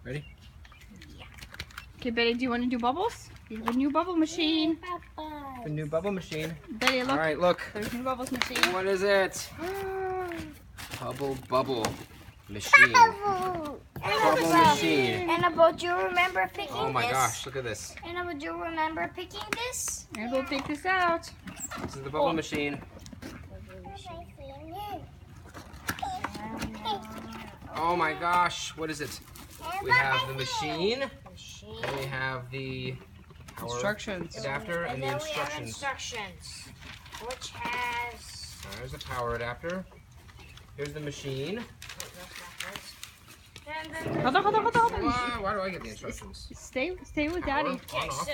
Ready? Okay, Betty, do you want to do bubbles? You have a new bubble machine. The new bubble machine. Betty, look. All right, look. There's new bubbles machine. What is it? Bubble machine. Bubble machine. Annabelle, do you remember picking this? Oh my gosh, look at this. Annabelle, do you remember picking this? And we'll pick this out. This is the bubble machine. Oh my gosh, what is it? We have the machine, and we have the power Instructions. adapter, and the then we have instructions. instructions, which has... There's the power adapter. Here's the machine. Hold on. Why do I get the instructions? Stay with Daddy. Power, on, off.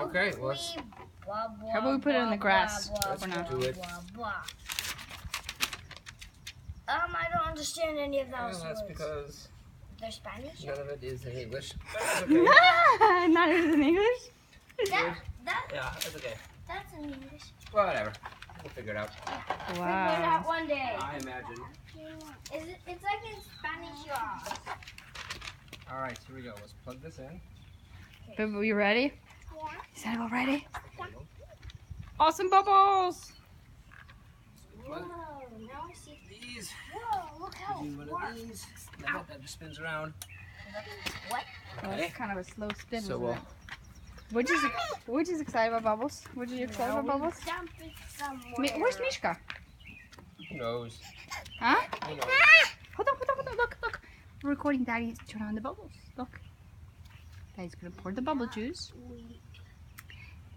Okay, well, let's How about we put it in the grass let's for now? do it. I don't understand any of Well, those that's words. because They're Spanish? none of it is in English. But that's okay. Not in English. That, Yeah, that's okay. that's in English. Well, whatever. We'll figure it out. Figure it Wow. out one day. I imagine. It's like in Spanish, y'all. All right, here we go. Let's plug this in. Baby, are you ready? Yeah. Is that all ready? Awesome bubbles. Whoa, now I see. These. Whoa, look how Do it one works. of these. That just spins around. What? Well, Okay. it's kind of a slow spin. So isn't we'll. it? Which is excited about bubbles? Which is excited about bubbles? Dump it somewhere. Where's Mishka? Who knows? Huh? Who knows? Hold on. Look. We're recording Daddy. Turn on the bubbles. Look. Daddy's gonna pour the bubble juice.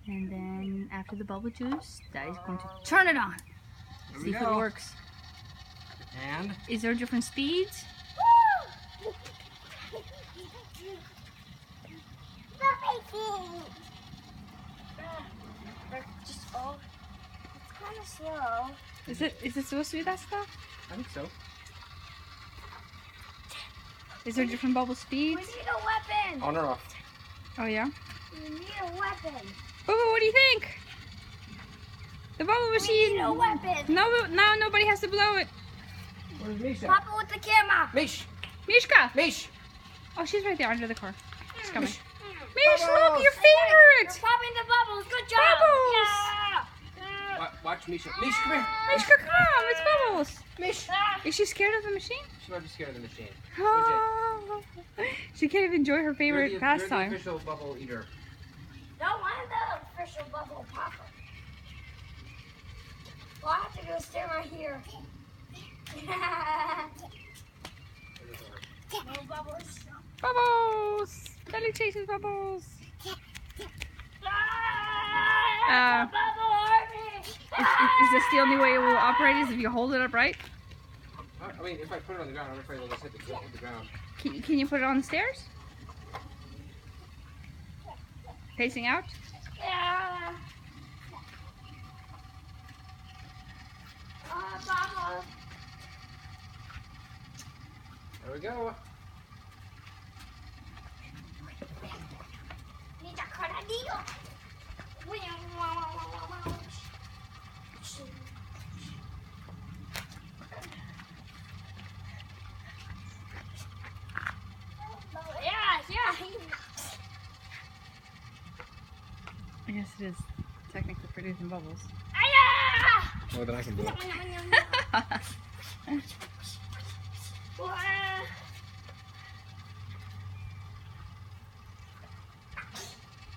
And then after the bubble juice, Daddy's going to turn it on. Here See we if it go. works. And Is there different speeds? Just oh, it's kind of slow. Is it supposed to be that stuff? I think so. Is there different bubble We speeds? need a weapon. On or off? Oh yeah. We need a weapon. Boo, what do you think? The bubble We machine. need a weapon. No, now nobody has to blow it. Where's Misha? Papa with the camera. Mish! Mishka. Mish! Oh, she's right there under the car. She's coming. Mish. Mish, look, Bubbles. your You're favorite. popping the bubbles. Good job. Bubbles. Yeah. Watch Misha. Mish, come here. Mishka, come. It's bubbles. Mish! Is she scared of the machine? She's not just scared of the machine. Oh. She can't even enjoy her favorite You're the pastime. official bubble eater. No, I'm the official bubble popper. Well, I have to go stay right here. No bubbles. Bubbles. Daddy chases bubbles. Ah, bubble army. Is this the only way it will operate? Is if you hold it up right? I mean, if I put it on the ground, I'm afraid it'll just hit the ground. Can you put it on the stairs? Facing out? Yeah. Bubble. There we go. Need a coronillo. Yeah. I guess it is technically producing bubbles. More than I can do.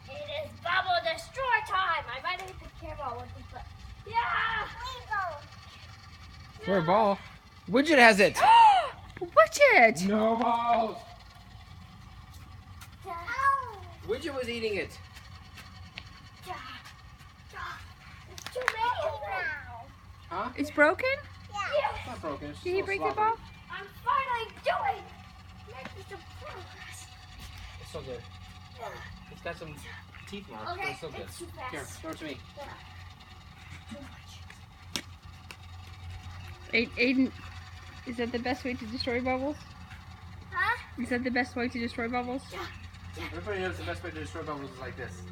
It is bubble destroy time. I might hit the camera with this, but yeah. For a ball. Widget has it. Watch it! No balls. Widget was eating it. It's too many now. Huh? It's broken? It's not broken. It's Did he just break a the little ball? I'm finally making some progress. It's so good. It's got some teeth marks, but Okay, it's so good. it's too fast. Here, throw it to me. Too much. Aiden, is that the best way to destroy bubbles? Huh? Is that the best way to destroy bubbles? Everybody knows the best way to destroy bubbles is like this.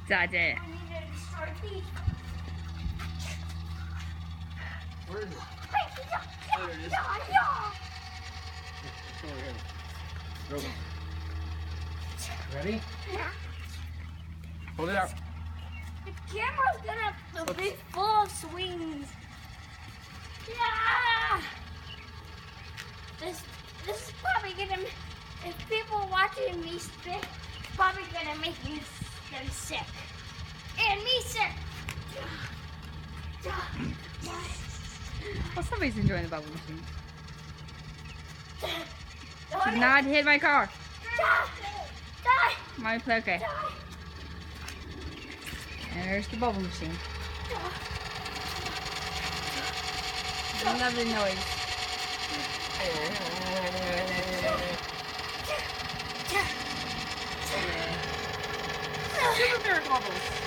Daddy. I needed Where is it? There it is. It's over here. Go. Ready? Yeah. Hold it out. The camera's gonna be full of swings. Yeah. This is probably gonna, if people watching me spit, it's probably gonna make them sick. And me sick. Well, somebody's enjoying the bubble machine. Do not hit my car. My play, okay. And there's the bubble machine. Lovely noise. Super fair bubbles.